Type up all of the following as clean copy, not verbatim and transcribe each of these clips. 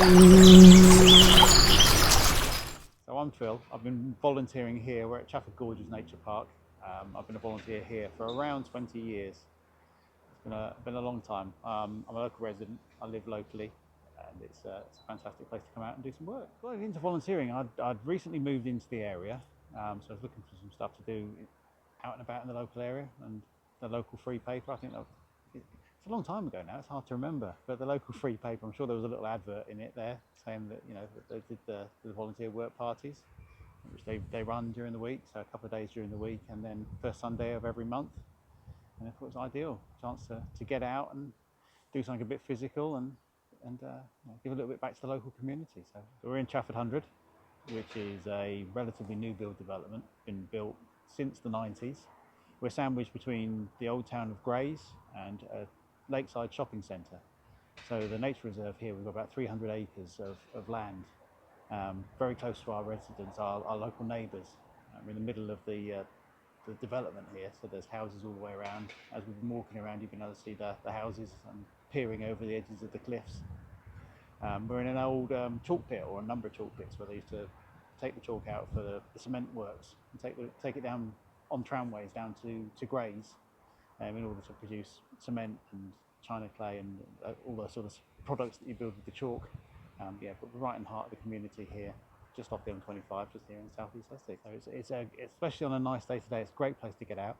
So I'm Phil. I've been volunteering here. We're at Chafford Gorges Nature Park. I've been a volunteer here for around 20 years. It's been a long time. I'm a local resident. I live locally, and it's a fantastic place to come out and do some work. Going into volunteering, I'd recently moved into the area, so I was looking for some stuff to do out and about in the local area, and the local free paper. I think it's a long time ago now. It's hard to remember, but the local free paper. I'm sure there was a little advert in it there saying that that they did the volunteer work parties, which they run during the week, so a couple of days during the week, and then first Sunday of every month. And I thought it was ideal chance to get out and do something a bit physical and give a little bit back to the local community. So we're in Chafford 100, which is a relatively new build development, been built since the 90s. We're sandwiched between the old town of Grays and a lakeside shopping centre. So the nature reserve here, we've got about 300 acres of land, very close to our residents, our local neighbours. We're in the middle of the development here, so there's houses all the way around. As we've been walking around, you've been able to see the houses and peering over the edges of the cliffs. We're in an old chalk pit, or a number of chalk pits, where they used to take the chalk out for the cement works and take it down on tramways down to Grays in order to produce cement and china clay and all those sort of products that you build with the chalk. But we're right in the heart of the community here, just off the M25, just here in southeast Essex. So especially on a nice day today, it's a great place to get out.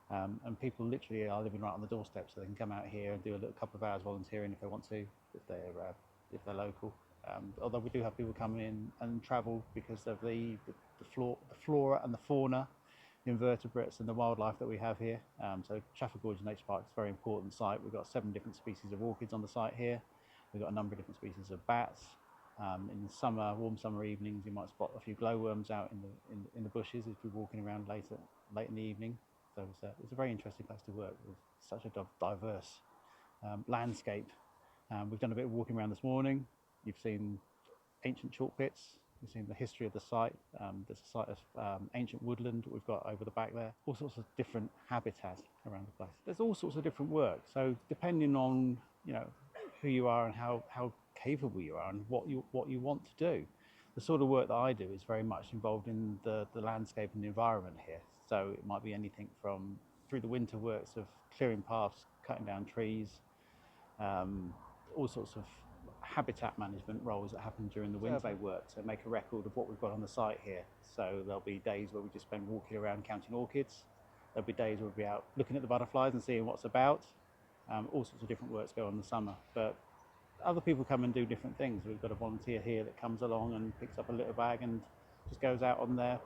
And people literally are living right on the doorstep, so they can come out here and do a little couple of hours volunteering if they want to, if they're local. Although we do have people coming in and travel because of the flora and the fauna, the invertebrates and the wildlife that we have here. So Chafford Gorges Nature Park is a very important site. We've got 7 different species of orchids on the site here. We've got a number of different species of bats. In the summer, warm summer evenings, you might spot a few glowworms out in the bushes if you're walking around late in the evening. So it's a very interesting place to work with such a diverse landscape. We've done a bit of walking around this morning. You've seen ancient chalk pits. You've seen the history of the site. There's a site of ancient woodland that we've got over the back there. All sorts of different habitats around the place. There's all sorts of different work. So depending on who you are and how capable you are and what you want to do, the sort of work that I do is very much involved in the landscape and the environment here. So it might be anything from through the winter works of clearing paths, cutting down trees, all sorts of habitat management roles that happen during the winter. Survey work to make a record of what we've got on the site here. So there'll be days where we just spend walking around counting orchids. There'll be days where we'll be out looking at the butterflies and seeing what's about. All sorts of different works go on in the summer, but other people come and do different things. We've got a volunteer here that comes along and picks up a litter bag and just goes out on their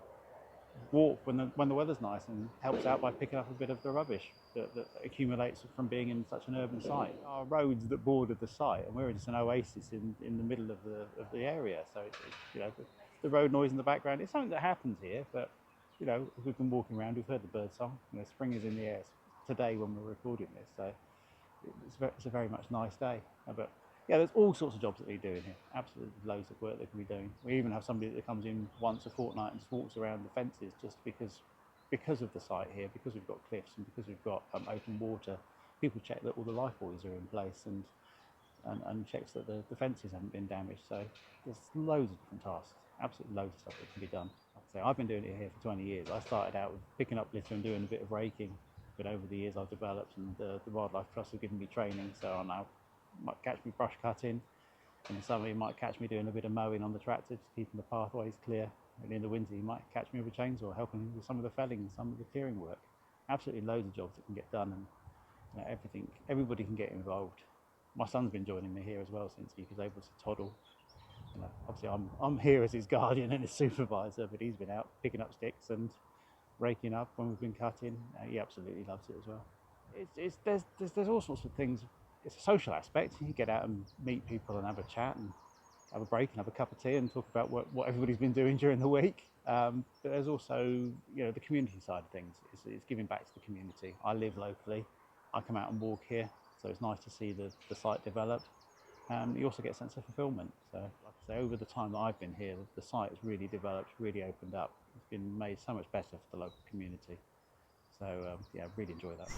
walk when the weather's nice and helps out by picking up a bit of the rubbish that accumulates from being in such an urban site. Our roads that border the site, and we're just an oasis in the middle of the area. So the road noise in the background, it's something that happens here, but as we've been walking around, we've heard the bird song. Spring is in the air today when we're recording this, so it's a very much nice day. But yeah, there's all sorts of jobs that we do in here. Absolutely loads of work they can be doing. We even have somebody that comes in once a fortnight and just walks around the fences just because of the site here, because we've got cliffs and because we've got open water. People check that all the life buoys are in place and checks that the fences haven't been damaged. So there's loads of different tasks, absolutely loads of stuff that can be done. So I've been doing it here for 20 years. I started out with picking up litter and doing a bit of raking, but over the years I've developed, and the Wildlife Trust have given me training, so I now might catch me brush cutting. In the summer you might catch me doing a bit of mowing on the tractor, just keeping the pathways clear. And in the winter you might catch me with a chainsaw, helping with some of the felling and some of the clearing work. Absolutely loads of jobs that can get done, and everybody can get involved. My son's been joining me here as well since he was able to toddle. Obviously I'm here as his guardian and his supervisor, but he's been out picking up sticks and raking up when we've been cutting. He absolutely loves it as well. There's all sorts of things. It's a social aspect. You get out and meet people and have a chat and have a break and have a cup of tea and talk about what everybody's been doing during the week. But there's also the community side of things. It's giving back to the community. I live locally. I come out and walk here, so it's nice to see the site develop. You also get a sense of fulfilment. So like I say, over the time that I've been here, the site has really developed, really opened up. It's been made so much better for the local community. So really enjoy that.